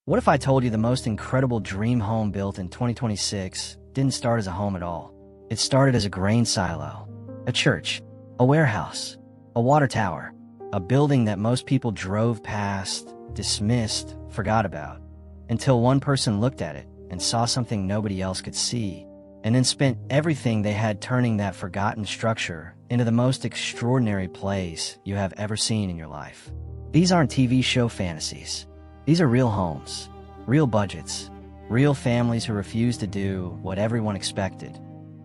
What if I told you the most incredible dream home built in 2026 didn't start as a home at all? It started as a grain silo, a church, a warehouse, a water tower, a building that most people drove past, dismissed, forgot about, until one person looked at it and saw something nobody else could see, and then spent everything they had turning that forgotten structure into the most extraordinary place you have ever seen in your life. These aren't TV show fantasies. These are real homes, real budgets, real families who refuse to do what everyone expected.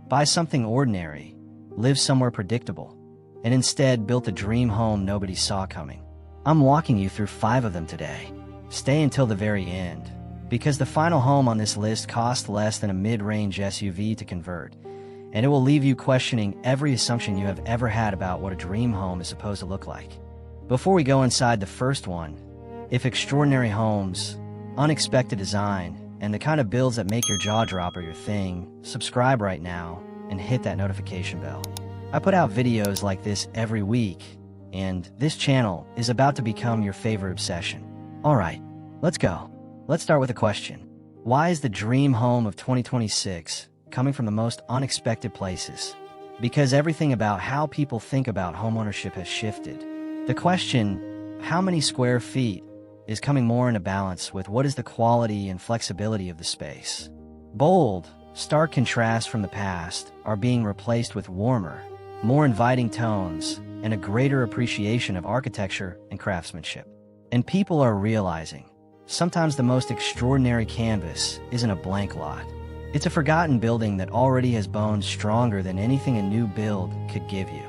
Buy something ordinary, live somewhere predictable, and instead built a dream home nobody saw coming. I'm walking you through 5 of them today. Stay until the very end, because the final home on this list cost less than a mid-range SUV to convert, and it will leave you questioning every assumption you have ever had about what a dream home is supposed to look like. Before we go inside the first one, if extraordinary homes, unexpected design, and the kind of builds that make your jaw drop are your thing, subscribe right now and hit that notification bell. I put out videos like this every week, and this channel is about to become your favorite obsession. Alright, let's go. Let's start with a question. Why is the dream home of 2026 coming from the most unexpected places? Because everything about how people think about homeownership has shifted. The question, how many square feet, is coming more into balance with what is the quality and flexibility of the space. Bold, stark contrasts from the past are being replaced with warmer, more inviting tones and a greater appreciation of architecture and craftsmanship. And people are realizing, sometimes the most extraordinary canvas isn't a blank lot. It's a forgotten building that already has bones stronger than anything a new build could give you.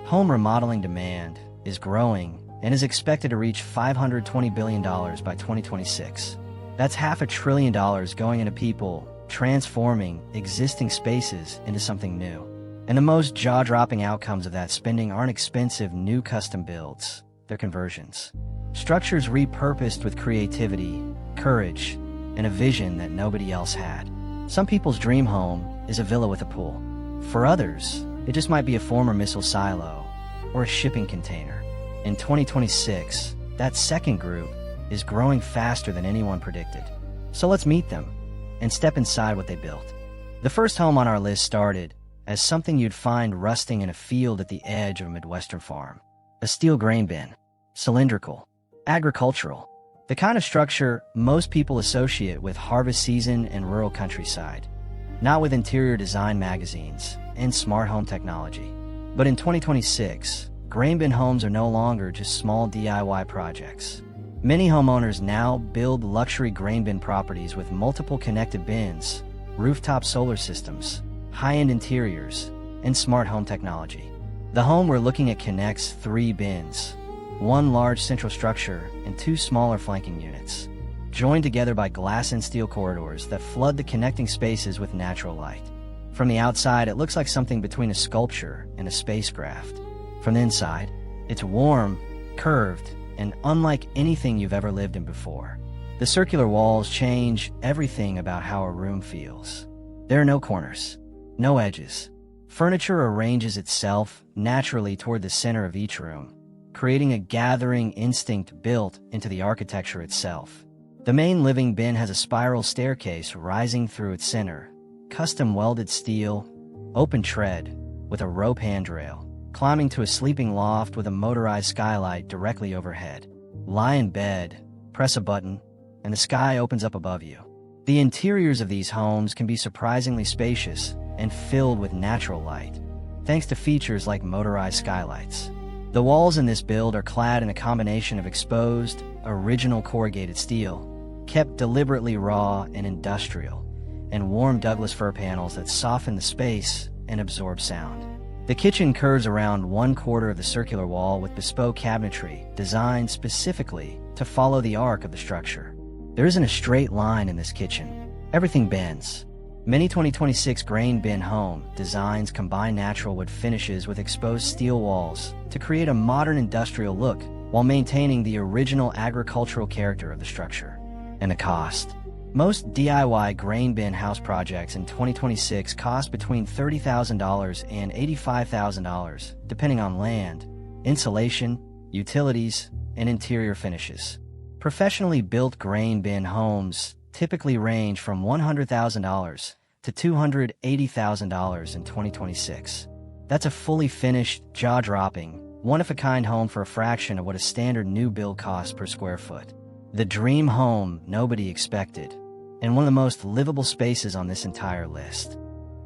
Home remodeling demand is growing and is expected to reach $520 billion by 2026. That's $500 billion going into people transforming existing spaces into something new. And the most jaw-dropping outcomes of that spending aren't expensive new custom builds, they're conversions. Structures repurposed with creativity, courage, and a vision that nobody else had. Some people's dream home is a villa with a pool. For others, it just might be a former missile silo or a shipping container. In 2026, that second group is growing faster than anyone predicted. So let's meet them and step inside what they built. The first home on our list started as something you'd find rusting in a field at the edge of a Midwestern farm. A steel grain bin, cylindrical, agricultural, the kind of structure most people associate with harvest season and rural countryside, not with interior design magazines and smart home technology. But in 2026, grain bin homes are no longer just small DIY projects. Many homeowners now build luxury grain bin properties with multiple connected bins, rooftop solar systems, high-end interiors, and smart home technology. The home we're looking at connects 3 bins, 1 large central structure and 2 smaller flanking units, joined together by glass and steel corridors that flood the connecting spaces with natural light. From the outside, it looks like something between a sculpture and a spacecraft. From the inside, it's warm, curved, and unlike anything you've ever lived in before. The circular walls change everything about how a room feels. There are no corners, no edges. Furniture arranges itself naturally toward the center of each room, creating a gathering instinct built into the architecture itself. The main living bin has a spiral staircase rising through its center, custom welded steel, open tread, with a rope handrail, climbing to a sleeping loft with a motorized skylight directly overhead. Lie in bed, press a button, and the sky opens up above you. The interiors of these homes can be surprisingly spacious and filled with natural light, thanks to features like motorized skylights. The walls in this build are clad in a combination of exposed, original corrugated steel, kept deliberately raw and industrial, and warm Douglas fir panels that soften the space and absorb sound. The kitchen curves around 1/4 of the circular wall with bespoke cabinetry designed specifically to follow the arc of the structure. There isn't a straight line in this kitchen. Everything bends. Many 2026 grain bin home designs combine natural wood finishes with exposed steel walls to create a modern industrial look while maintaining the original agricultural character of the structure. And the cost. Most DIY grain bin house projects in 2026 cost between $30,000 and $85,000, depending on land, insulation, utilities, and interior finishes. Professionally built grain bin homes typically range from $100,000 to $280,000 in 2026. That's a fully finished, jaw-dropping, one-of-a-kind home for a fraction of what a standard new build costs per square foot. The dream home nobody expected, and one of the most livable spaces on this entire list.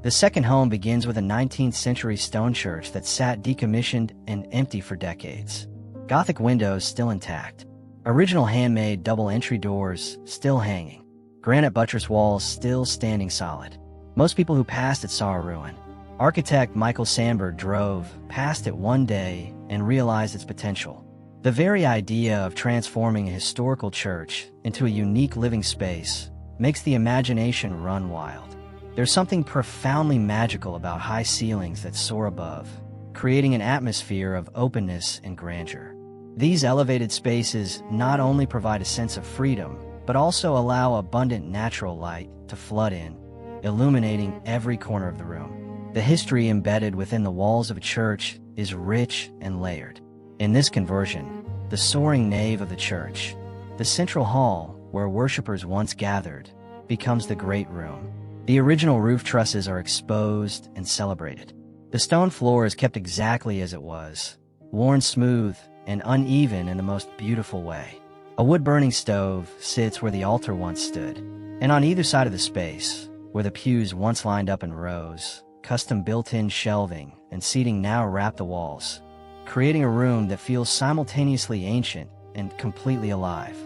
The second home begins with a 19th century stone church that sat decommissioned and empty for decades. Gothic windows still intact. Original handmade double entry doors still hanging. Granite buttress walls still standing solid. Most people who passed it saw a ruin. Architect Michael Sandberg drove past it one day and realized its potential. The very idea of transforming a historical church into a unique living space makes the imagination run wild. There's something profoundly magical about high ceilings that soar above, creating an atmosphere of openness and grandeur. These elevated spaces not only provide a sense of freedom, but also allow abundant natural light to flood in, illuminating every corner of the room. The history embedded within the walls of a church is rich and layered. In this conversion, the soaring nave of the church, the central hall where worshipers once gathered, becomes the great room. The original roof trusses are exposed and celebrated. The stone floor is kept exactly as it was, worn smooth and uneven in the most beautiful way. A wood-burning stove sits where the altar once stood, and on either side of the space, where the pews once lined up in rows, custom built-in shelving and seating now wrap the walls, creating a room that feels simultaneously ancient and completely alive.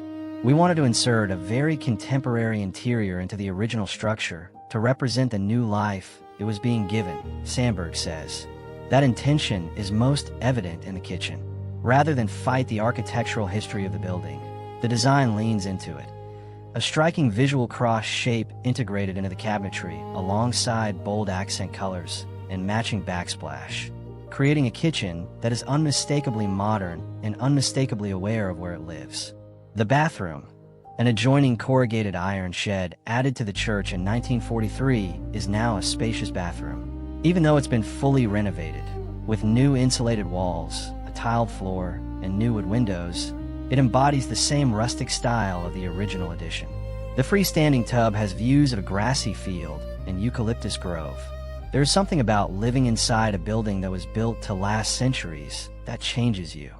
We wanted to insert a very contemporary interior into the original structure to represent the new life it was being given, Sandberg says. That intention is most evident in the kitchen. Rather than fight the architectural history of the building, the design leans into it. A striking visual cross shape integrated into the cabinetry alongside bold accent colors and matching backsplash, creating a kitchen that is unmistakably modern and unmistakably aware of where it lives. The bathroom, an adjoining corrugated iron shed added to the church in 1943, is now a spacious bathroom. Even though it's been fully renovated, with new insulated walls, a tiled floor, and new wood windows, it embodies the same rustic style of the original edition. The freestanding tub has views of a grassy field and eucalyptus grove. There is something about living inside a building that was built to last centuries that changes you.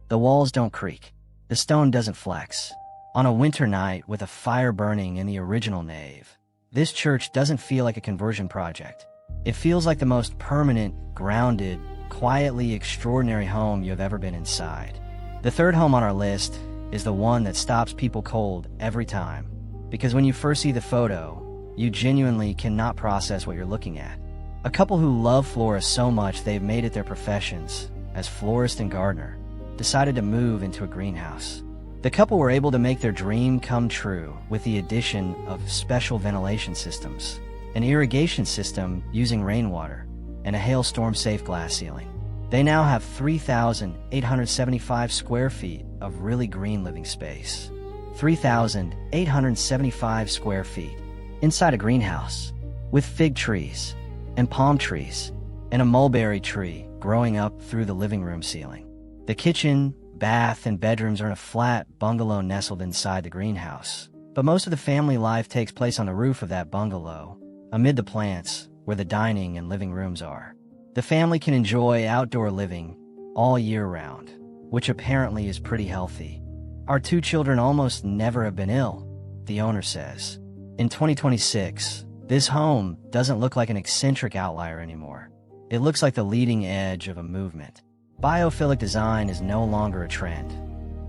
The walls don't creak. The stone doesn't flex. On a winter night with a fire burning in the original nave, this church doesn't feel like a conversion project. It feels like the most permanent, grounded, quietly extraordinary home you have ever been inside. The third home on our list is the one that stops people cold every time, because when you first see the photo, you genuinely cannot process what you're looking at. A couple who love florists so much they've made it their professions as florist and gardener decided to move into a greenhouse. The couple were able to make their dream come true with the addition of special ventilation systems, an irrigation system using rainwater, and a hailstorm-safe glass ceiling. They now have 3,875 square feet of really green living space. 3,875 square feet inside a greenhouse with fig trees and palm trees and a mulberry tree growing up through the living room ceiling. The kitchen, bath, and bedrooms are in a flat bungalow nestled inside the greenhouse, but most of the family life takes place on the roof of that bungalow, amid the plants where the dining and living rooms are. The family can enjoy outdoor living all year round, which apparently is pretty healthy. Our two children almost never have been ill, the owner says. In 2026, this home doesn't look like an eccentric outlier anymore. It looks like the leading edge of a movement. Biophilic design is no longer a trend.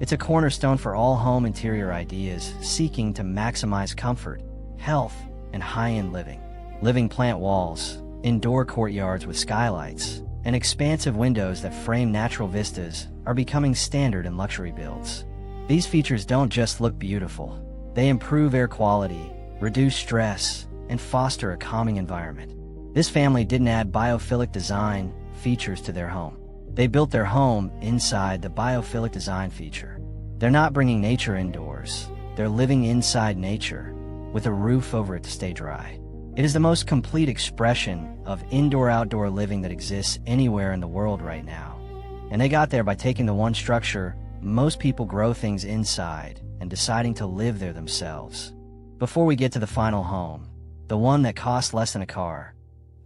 It's a cornerstone for all home interior ideas seeking to maximize comfort, health, and high-end living. Living plant walls, indoor courtyards with skylights, and expansive windows that frame natural vistas are becoming standard in luxury builds. These features don't just look beautiful. They improve air quality, reduce stress, and foster a calming environment. This family didn't add biophilic design features to their home. They built their home inside the biophilic design feature. They're not bringing nature indoors. They're living inside nature, with a roof over it to stay dry. It is the most complete expression of indoor-outdoor living that exists anywhere in the world right now. And they got there by taking the one structure most people grow things inside and deciding to live there themselves. Before we get to the final home, the one that costs less than a car,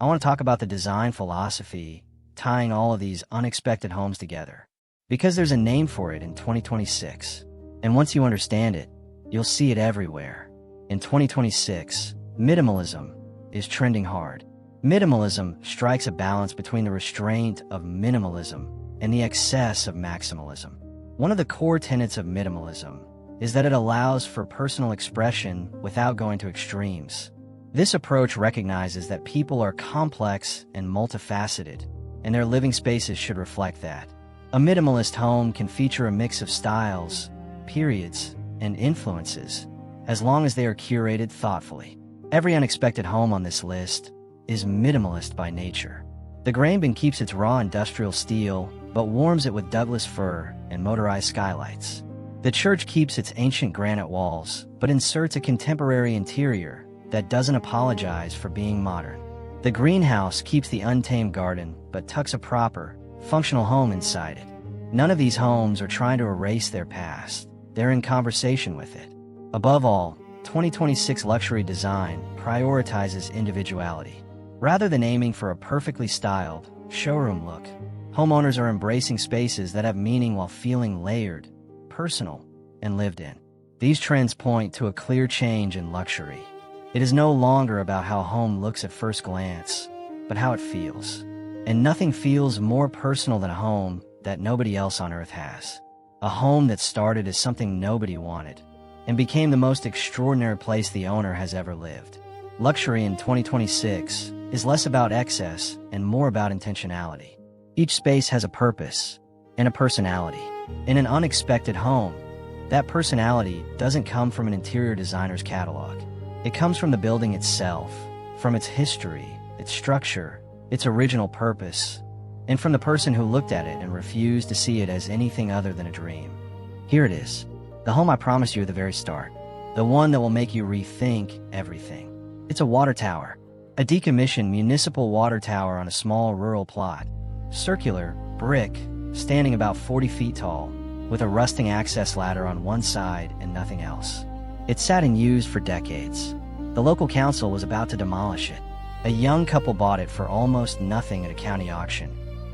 I want to talk about the design philosophy tying all of these unexpected homes together. Because there's a name for it in 2026. And once you understand it, you'll see it everywhere. In 2026, minimalism is trending hard. Minimalism strikes a balance between the restraint of minimalism and the excess of maximalism. One of the core tenets of minimalism is that it allows for personal expression without going to extremes. This approach recognizes that people are complex and multifaceted, and their living spaces should reflect that. A minimalist home can feature a mix of styles, periods, and influences, as long as they are curated thoughtfully. Every unexpected home on this list is minimalist by nature. The grain bin keeps its raw industrial steel, but warms it with Douglas fir and motorized skylights. The church keeps its ancient granite walls, but inserts a contemporary interior that doesn't apologize for being modern. The greenhouse keeps the untamed garden, but tucks a proper, functional home inside it. None of these homes are trying to erase their past. They're in conversation with it. Above all, 2026 luxury design prioritizes individuality. Rather than aiming for a perfectly styled, showroom look, homeowners are embracing spaces that have meaning while feeling layered, personal, and lived in. These trends point to a clear change in luxury. It is no longer about how a home looks at first glance, but how it feels. And nothing feels more personal than a home that nobody else on earth has. A home that started as something nobody wanted and became the most extraordinary place the owner has ever lived. Luxury in 2026 is less about excess and more about intentionality. Each space has a purpose and a personality. In an unexpected home, that personality doesn't come from an interior designer's catalog. It comes from the building itself, from its history, its structure, its original purpose, and from the person who looked at it and refused to see it as anything other than a dream. Here it is, the home I promised you at the very start, the one that will make you rethink everything. It's a water tower, a decommissioned municipal water tower on a small rural plot. Circular, brick, standing about 40 feet tall, with a rusting access ladder on one side and nothing else. It sat unused for decades. The local council was about to demolish it. A young couple bought it for almost nothing at a county auction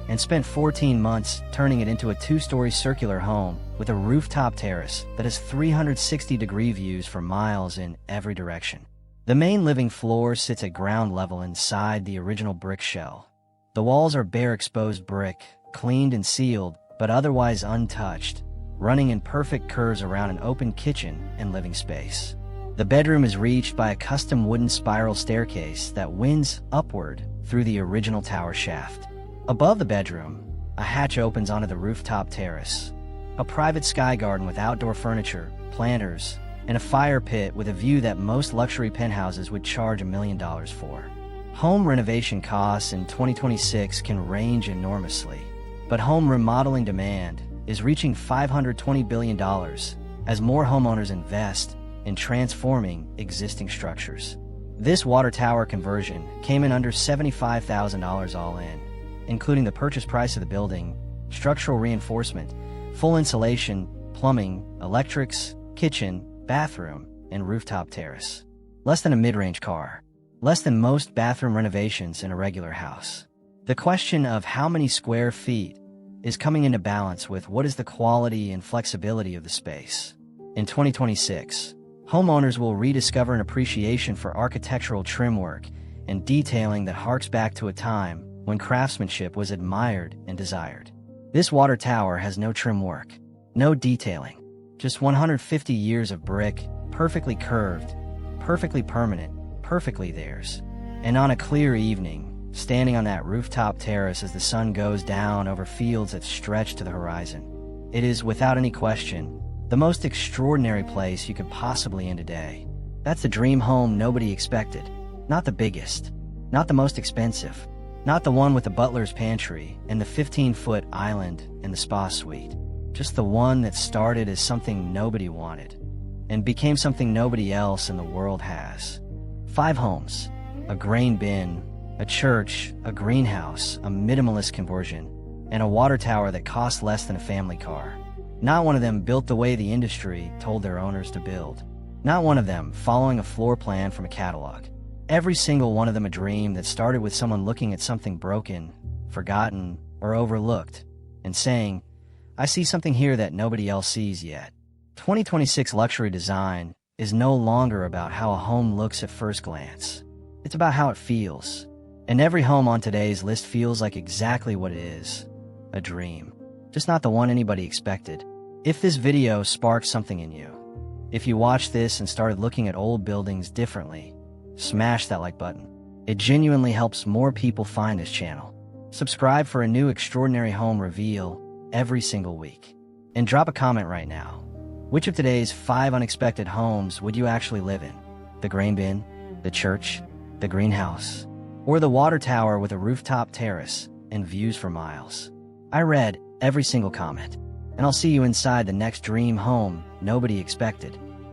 and spent 14 months turning it into a 2-story circular home with a rooftop terrace that has 360-degree views for miles in every direction. The main living floor sits at ground level inside the original brick shell. The walls are bare exposed brick, cleaned and sealed, but otherwise untouched, running in perfect curves around an open kitchen and living space. The bedroom is reached by a custom wooden spiral staircase that winds upward through the original tower shaft. Above the bedroom, a hatch opens onto the rooftop terrace, a private sky garden with outdoor furniture, planters, and a fire pit with a view that most luxury penthouses would charge $1 million for. Home renovation costs in 2026 can range enormously, but home remodeling demand is reaching $520 billion as more homeowners invest in transforming existing structures. This water tower conversion came in under $75,000 all in, including the purchase price of the building, structural reinforcement, full insulation, plumbing, electrics, kitchen, bathroom, and rooftop terrace. Less than a mid-range car. Less than most bathroom renovations in a regular house. The question of how many square feet is coming into balance with what is the quality and flexibility of the space. In 2026, homeowners will rediscover an appreciation for architectural trim work and detailing that harks back to a time when craftsmanship was admired and desired. This water tower has no trim work, no detailing, just 150 years of brick, perfectly curved, perfectly permanent, perfectly theirs. And on a clear evening, standing on that rooftop terrace as the sun goes down over fields that stretch to the horizon, it is, without any question, the most extraordinary place you could possibly end a day. That's the dream home nobody expected. Not the biggest, not the most expensive, not the one with the butler's pantry and the 15-foot island and the spa suite. Just the one that started as something nobody wanted and became something nobody else in the world has. 5 homes, a grain bin, a church, a greenhouse, a minimalist conversion, and a water tower that costs less than a family car. Not one of them built the way the industry told their owners to build. Not one of them following a floor plan from a catalog. Every single one of them a dream that started with someone looking at something broken, forgotten, or overlooked, and saying, "I see something here that nobody else sees yet." 2026 luxury design is no longer about how a home looks at first glance. It's about how it feels. And every home on today's list feels like exactly what it is, a dream. Just not the one anybody expected. If this video sparked something in you, if you watched this and started looking at old buildings differently, smash that like button. It genuinely helps more people find this channel. Subscribe for a new extraordinary home reveal every single week. And drop a comment right now. Which of today's 5 unexpected homes would you actually live in? The grain bin, the church, the greenhouse, or the water tower with a rooftop terrace and views for miles? I read every single comment, and I'll see you inside the next dream home nobody expected.